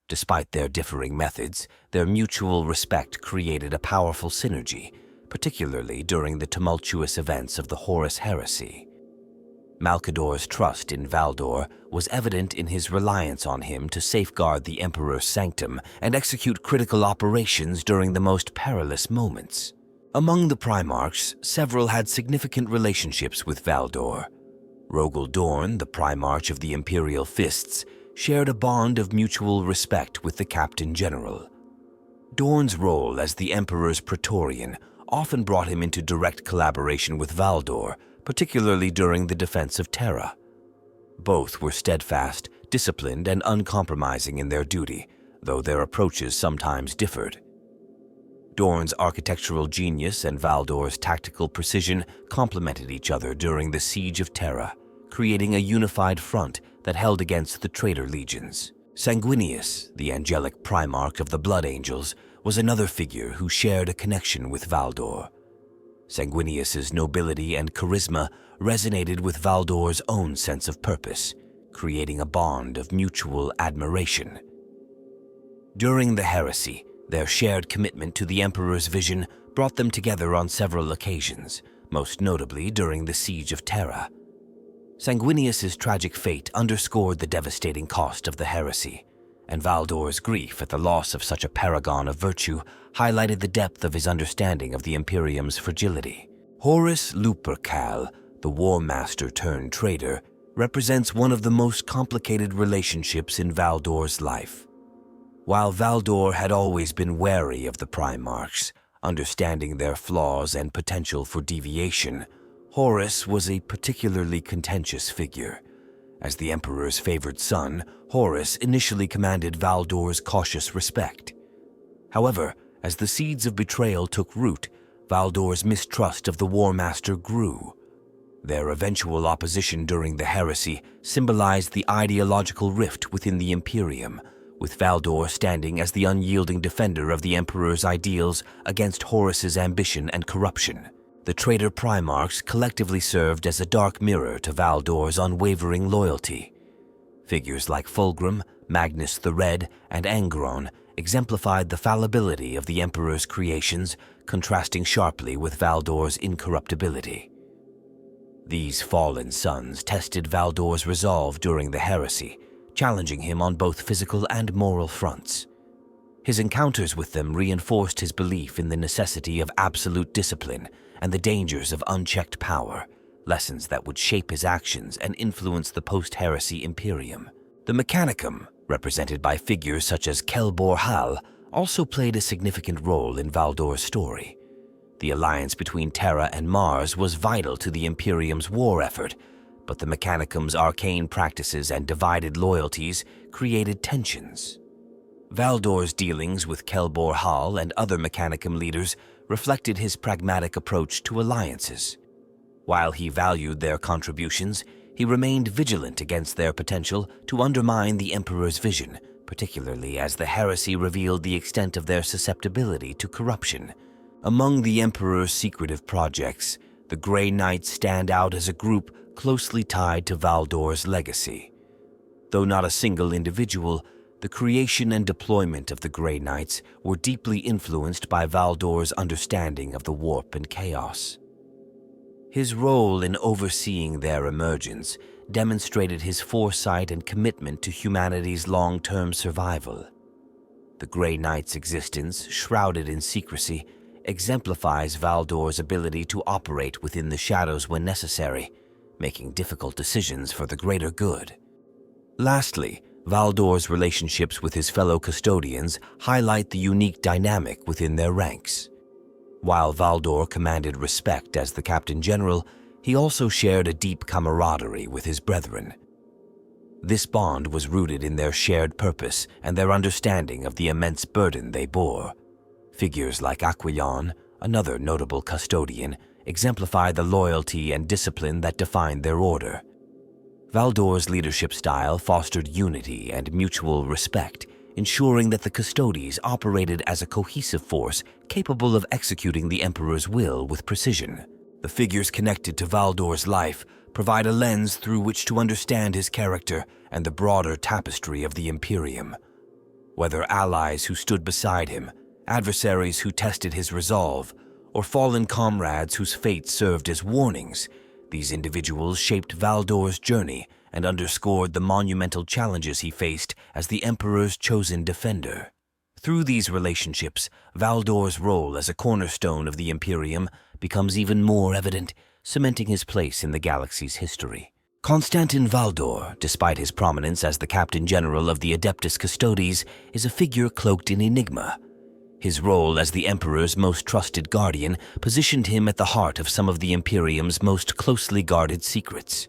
S1: Despite their differing methods, their mutual respect created a powerful synergy, particularly during the tumultuous events of the Horus Heresy. Malcador's trust in Valdor was evident in his reliance on him to safeguard the Emperor's sanctum and execute critical operations during the most perilous moments. Among the Primarchs, several had significant relationships with Valdor. Rogel Dorn, the Primarch of the Imperial Fists, shared a bond of mutual respect with the Captain General. Dorn's role as the Emperor's Praetorian often brought him into direct collaboration with Valdor, particularly during the defense of Terra. Both were steadfast, disciplined, and uncompromising in their duty, though their approaches sometimes differed. Dorn's architectural genius and Valdor's tactical precision complemented each other during the Siege of Terra, creating a unified front that held against the traitor legions. Sanguinius, the angelic Primarch of the Blood Angels, was another figure who shared a connection with Valdor. Sanguinius's nobility and charisma resonated with Valdor's own sense of purpose, creating a bond of mutual admiration. During the heresy, their shared commitment to the Emperor's vision brought them together on several occasions, most notably during the Siege of Terra. Sanguinius's tragic fate underscored the devastating cost of the heresy, and Valdor's grief at the loss of such a paragon of virtue highlighted the depth of his understanding of the Imperium's fragility. Horus Lupercal, the War Master turned traitor, represents one of the most complicated relationships in Valdor's life. While Valdor had always been wary of the Primarchs, understanding their flaws and potential for deviation, Horus was a particularly contentious figure. As the Emperor's favored son, Horus initially commanded Valdor's cautious respect. However, as the seeds of betrayal took root, Valdor's mistrust of the War Master grew. Their eventual opposition during the heresy symbolized the ideological rift within the Imperium, with Valdor standing as the unyielding defender of the Emperor's ideals against Horus's ambition and corruption. The traitor Primarchs collectively served as a dark mirror to Valdor's unwavering loyalty. Figures like Fulgrim, Magnus the Red, and Angron exemplified the fallibility of the Emperor's creations, contrasting sharply with Valdor's incorruptibility. These fallen sons tested Valdor's resolve during the heresy, challenging him on both physical and moral fronts. His encounters with them reinforced his belief in the necessity of absolute discipline and the dangers of unchecked power, lessons that would shape his actions and influence the post-heresy Imperium. The Mechanicum, represented by figures such as Kelbor Hal, also played a significant role in Valdor's story. The alliance between Terra and Mars was vital to the Imperium's war effort, but the Mechanicum's arcane practices and divided loyalties created tensions. Valdor's dealings with Kelbor Hal and other Mechanicum leaders reflected his pragmatic approach to alliances. While he valued their contributions, he remained vigilant against their potential to undermine the Emperor's vision, particularly as the heresy revealed the extent of their susceptibility to corruption. Among the Emperor's secretive projects, the Grey Knights stand out as a group closely tied to Valdor's legacy. Though not a single individual, the creation and deployment of the Grey Knights were deeply influenced by Valdor's understanding of the warp and chaos. His role in overseeing their emergence demonstrated his foresight and commitment to humanity's long-term survival. The Grey Knight's existence, shrouded in secrecy, exemplifies Valdor's ability to operate within the shadows when necessary, making difficult decisions for the greater good. Lastly, Valdor's relationships with his fellow custodians highlight the unique dynamic within their ranks. While Valdor commanded respect as the Captain General, he also shared a deep camaraderie with his brethren. This bond was rooted in their shared purpose and their understanding of the immense burden they bore. Figures like Aquion, another notable custodian, exemplify the loyalty and discipline that defined their order. Valdor's leadership style fostered unity and mutual respect, ensuring that the Custodes operated as a cohesive force capable of executing the Emperor's will with precision. The figures connected to Valdor's life provide a lens through which to understand his character and the broader tapestry of the Imperium. Whether allies who stood beside him, adversaries who tested his resolve, or fallen comrades whose fate served as warnings, these individuals shaped Valdor's journey and underscored the monumental challenges he faced as the Emperor's chosen defender. Through these relationships, Valdor's role as a cornerstone of the Imperium becomes even more evident, cementing his place in the galaxy's history. Constantin Valdor, despite his prominence as the Captain General of the Adeptus Custodes, is a figure cloaked in enigma. His role as the Emperor's most trusted guardian positioned him at the heart of some of the Imperium's most closely guarded secrets.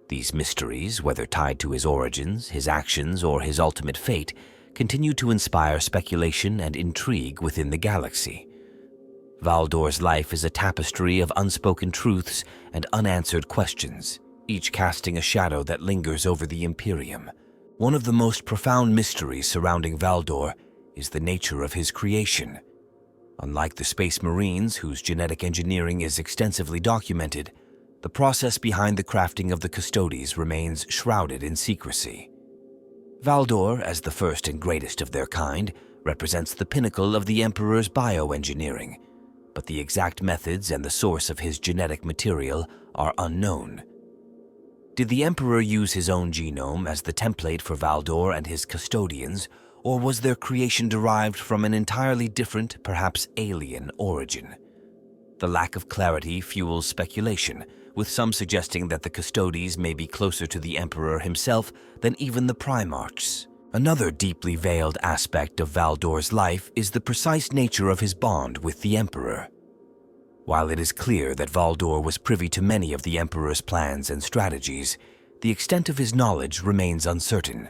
S1: These mysteries, whether tied to his origins, his actions, or his ultimate fate, continue to inspire speculation and intrigue within the galaxy. Valdor's life is a tapestry of unspoken truths and unanswered questions, each casting a shadow that lingers over the Imperium. One of the most profound mysteries surrounding Valdor is the nature of his creation. Unlike the Space Marines, whose genetic engineering is extensively documented, the process behind the crafting of the Custodes remains shrouded in secrecy. Valdor, as the first and greatest of their kind, represents the pinnacle of the Emperor's bioengineering, but the exact methods and the source of his genetic material are unknown. Did the Emperor use his own genome as the template for Valdor and his custodians, or was their creation derived from an entirely different, perhaps alien, origin? The lack of clarity fuels speculation, with some suggesting that the Custodes may be closer to the Emperor himself than even the Primarchs. Another deeply veiled aspect of Valdor's life is the precise nature of his bond with the Emperor. While it is clear that Valdor was privy to many of the Emperor's plans and strategies, the extent of his knowledge remains uncertain.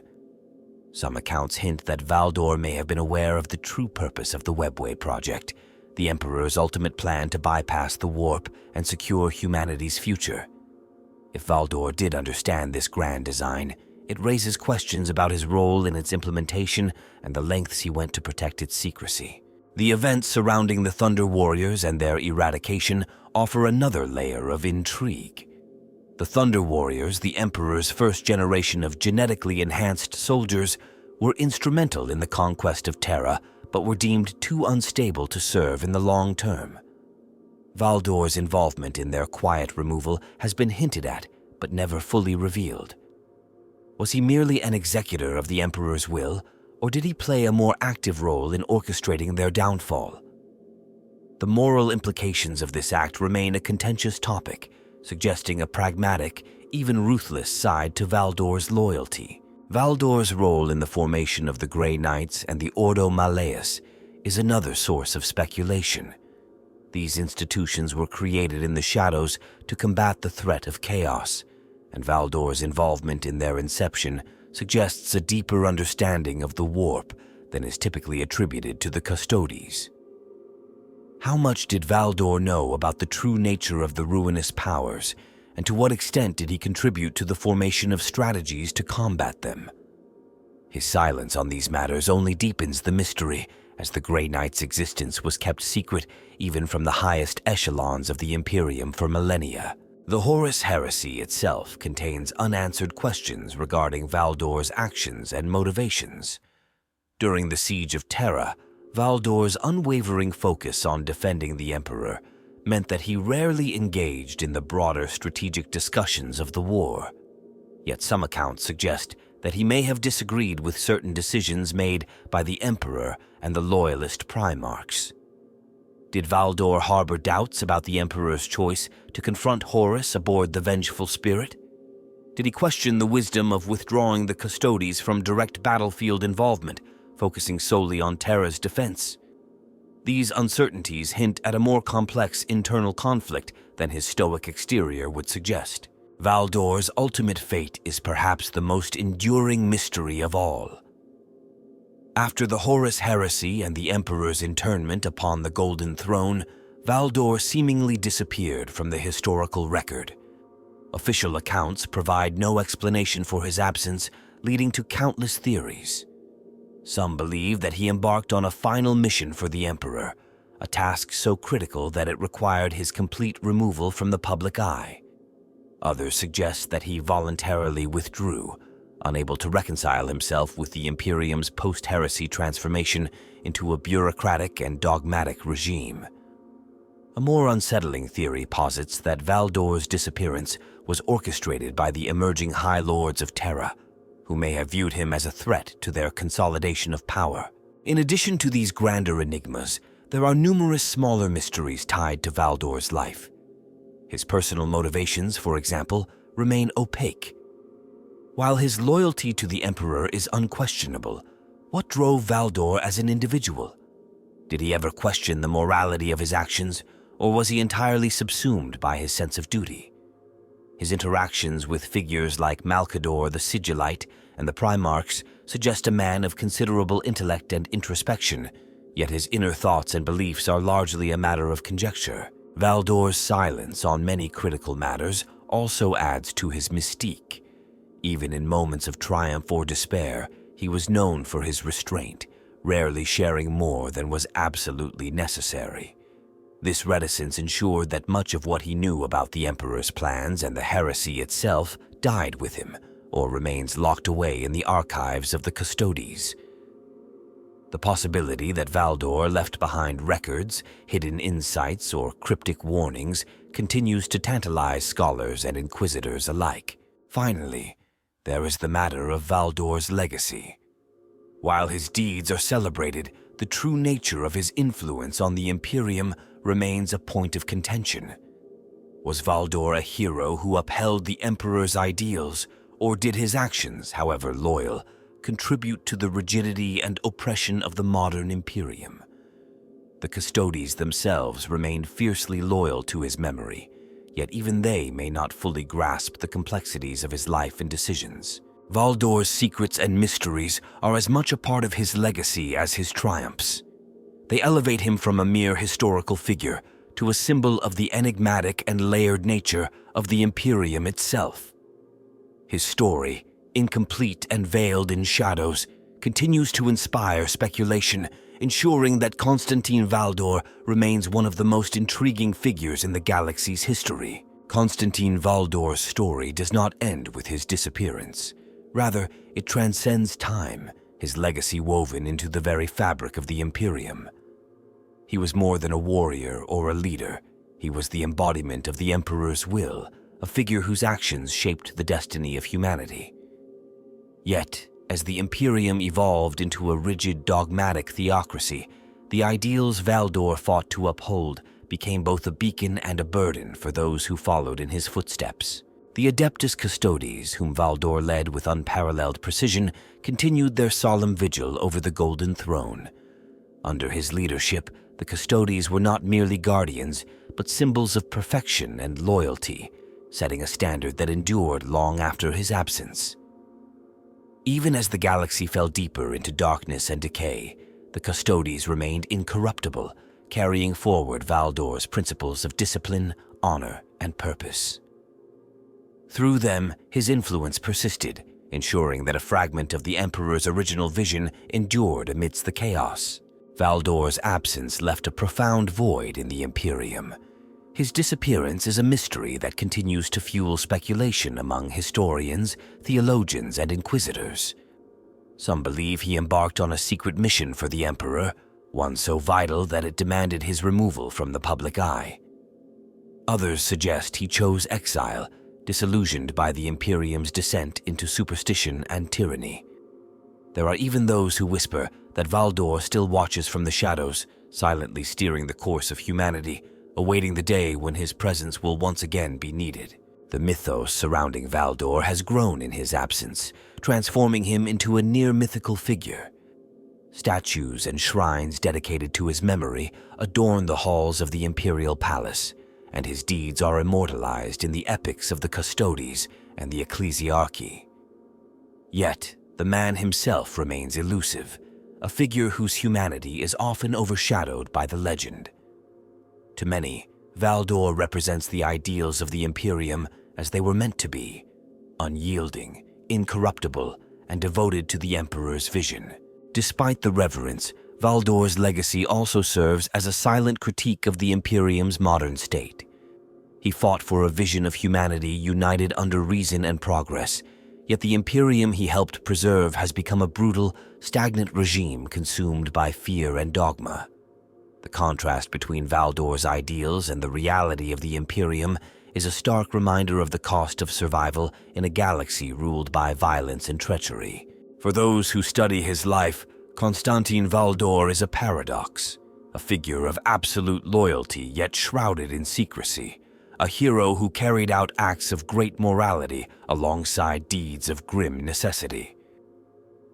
S1: Some accounts hint that Valdor may have been aware of the true purpose of the Webway project, the Emperor's ultimate plan to bypass the warp and secure humanity's future. If Valdor did understand this grand design, it raises questions about his role in its implementation and the lengths he went to protect its secrecy. The events surrounding the Thunder Warriors and their eradication offer another layer of intrigue. The Thunder Warriors, the Emperor's first generation of genetically enhanced soldiers, were instrumental in the conquest of Terra, but were deemed too unstable to serve in the long term. Valdor's involvement in their quiet removal has been hinted at, but never fully revealed. Was he merely an executor of the Emperor's will, or did he play a more active role in orchestrating their downfall? The moral implications of this act remain a contentious topic, suggesting a pragmatic, even ruthless side to Valdor's loyalty. Valdor's role in the formation of the Grey Knights and the Ordo Malleus is another source of speculation. These institutions were created in the shadows to combat the threat of chaos, and Valdor's involvement in their inception suggests a deeper understanding of the warp than is typically attributed to the Custodes. How much did Valdor know about the true nature of the ruinous powers, and to what extent did he contribute to the formation of strategies to combat them? His silence on these matters only deepens the mystery, as the Grey Knight's existence was kept secret even from the highest echelons of the Imperium for millennia. The Horus Heresy itself contains unanswered questions regarding Valdor's actions and motivations. During the Siege of Terra, Valdor's unwavering focus on defending the Emperor meant that he rarely engaged in the broader strategic discussions of the war. Yet some accounts suggest that he may have disagreed with certain decisions made by the Emperor and the loyalist Primarchs. Did Valdor harbor doubts about the Emperor's choice to confront Horus aboard the Vengeful Spirit? Did he question the wisdom of withdrawing the Custodes from direct battlefield involvement, focusing solely on Terra's defense? These uncertainties hint at a more complex internal conflict than his stoic exterior would suggest. Valdor's ultimate fate is perhaps the most enduring mystery of all. After the Horus Heresy and the Emperor's internment upon the Golden Throne, Valdor seemingly disappeared from the historical record. Official accounts provide no explanation for his absence, leading to countless theories. Some believe that he embarked on a final mission for the Emperor, a task so critical that it required his complete removal from the public eye. Others suggest that he voluntarily withdrew, unable to reconcile himself with the Imperium's post-heresy transformation into a bureaucratic and dogmatic regime. A more unsettling theory posits that Valdor's disappearance was orchestrated by the emerging High Lords of Terra, who may have viewed him as a threat to their consolidation of power. In addition to these grander enigmas, there are numerous smaller mysteries tied to Valdor's life. His personal motivations, for example, remain opaque. While his loyalty to the Emperor is unquestionable, what drove Valdor as an individual? Did he ever question the morality of his actions, or was he entirely subsumed by his sense of duty? His interactions with figures like Malcador the Sigillite and the Primarchs suggest a man of considerable intellect and introspection, yet his inner thoughts and beliefs are largely a matter of conjecture. Valdor's silence on many critical matters also adds to his mystique. Even in moments of triumph or despair, he was known for his restraint, rarely sharing more than was absolutely necessary. This reticence ensured that much of what he knew about the Emperor's plans and the heresy itself died with him, or remains locked away in the archives of the Custodes. The possibility that Valdor left behind records, hidden insights, or cryptic warnings continues to tantalize scholars and inquisitors alike. Finally, there is the matter of Valdor's legacy. While his deeds are celebrated, the true nature of his influence on the Imperium remains a point of contention. Was Valdor a hero who upheld the Emperor's ideals, or did his actions, however loyal, contribute to the rigidity and oppression of the modern Imperium? The Custodes themselves remained fiercely loyal to his memory, yet even they may not fully grasp the complexities of his life and decisions. Valdor's secrets and mysteries are as much a part of his legacy as his triumphs. They elevate him from a mere historical figure to a symbol of the enigmatic and layered nature of the Imperium itself. His story, incomplete and veiled in shadows, continues to inspire speculation, ensuring that Constantin Valdor remains one of the most intriguing figures in the galaxy's history. Constantin Valdor's story does not end with his disappearance. Rather, it transcends time, his legacy woven into the very fabric of the Imperium. He was more than a warrior or a leader. He was the embodiment of the Emperor's will, a figure whose actions shaped the destiny of humanity. Yet, as the Imperium evolved into a rigid, dogmatic theocracy, the ideals Valdor fought to uphold became both a beacon and a burden for those who followed in his footsteps. The Adeptus Custodes, whom Valdor led with unparalleled precision, continued their solemn vigil over the Golden Throne. Under his leadership, the Custodes were not merely guardians, but symbols of perfection and loyalty, setting a standard that endured long after his absence. Even as the galaxy fell deeper into darkness and decay, the Custodes remained incorruptible, carrying forward Valdor's principles of discipline, honor, and purpose. Through them, his influence persisted, ensuring that a fragment of the Emperor's original vision endured amidst the chaos. Valdor's absence left a profound void in the Imperium. His disappearance is a mystery that continues to fuel speculation among historians, theologians, and inquisitors. Some believe he embarked on a secret mission for the Emperor, one so vital that it demanded his removal from the public eye. Others suggest he chose exile, disillusioned by the Imperium's descent into superstition and tyranny. There are even those who whisper that Valdor still watches from the shadows, silently steering the course of humanity, awaiting the day when his presence will once again be needed. The mythos surrounding Valdor has grown in his absence, transforming him into a near-mythical figure. Statues and shrines dedicated to his memory adorn the halls of the Imperial Palace, and his deeds are immortalized in the epics of the Custodes and the Ecclesiarchy. Yet, the man himself remains elusive, a figure whose humanity is often overshadowed by the legend. To many, Valdor represents the ideals of the Imperium as they were meant to be, unyielding, incorruptible, and devoted to the Emperor's vision. Despite the reverence, Valdor's legacy also serves as a silent critique of the Imperium's modern state. He fought for a vision of humanity united under reason and progress, yet the Imperium he helped preserve has become a brutal, stagnant regime consumed by fear and dogma. The contrast between Valdor's ideals and the reality of the Imperium is a stark reminder of the cost of survival in a galaxy ruled by violence and treachery. For those who study his life, Constantin Valdor is a paradox, a figure of absolute loyalty yet shrouded in secrecy, a hero who carried out acts of great morality alongside deeds of grim necessity.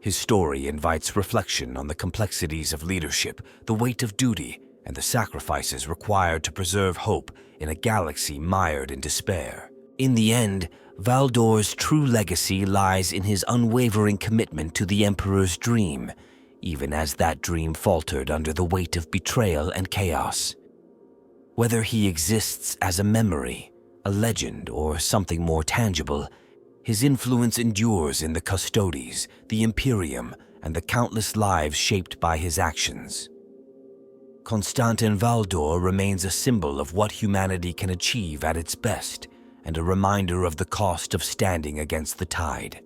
S1: His story invites reflection on the complexities of leadership, the weight of duty, and the sacrifices required to preserve hope in a galaxy mired in despair. In the end, Valdor's true legacy lies in his unwavering commitment to the Emperor's dream, even as that dream faltered under the weight of betrayal and chaos. Whether he exists as a memory, a legend, or something more tangible, his influence endures in the Custodes, the Imperium, and the countless lives shaped by his actions. Constantin Valdor remains a symbol of what humanity can achieve at its best, and a reminder of the cost of standing against the tide.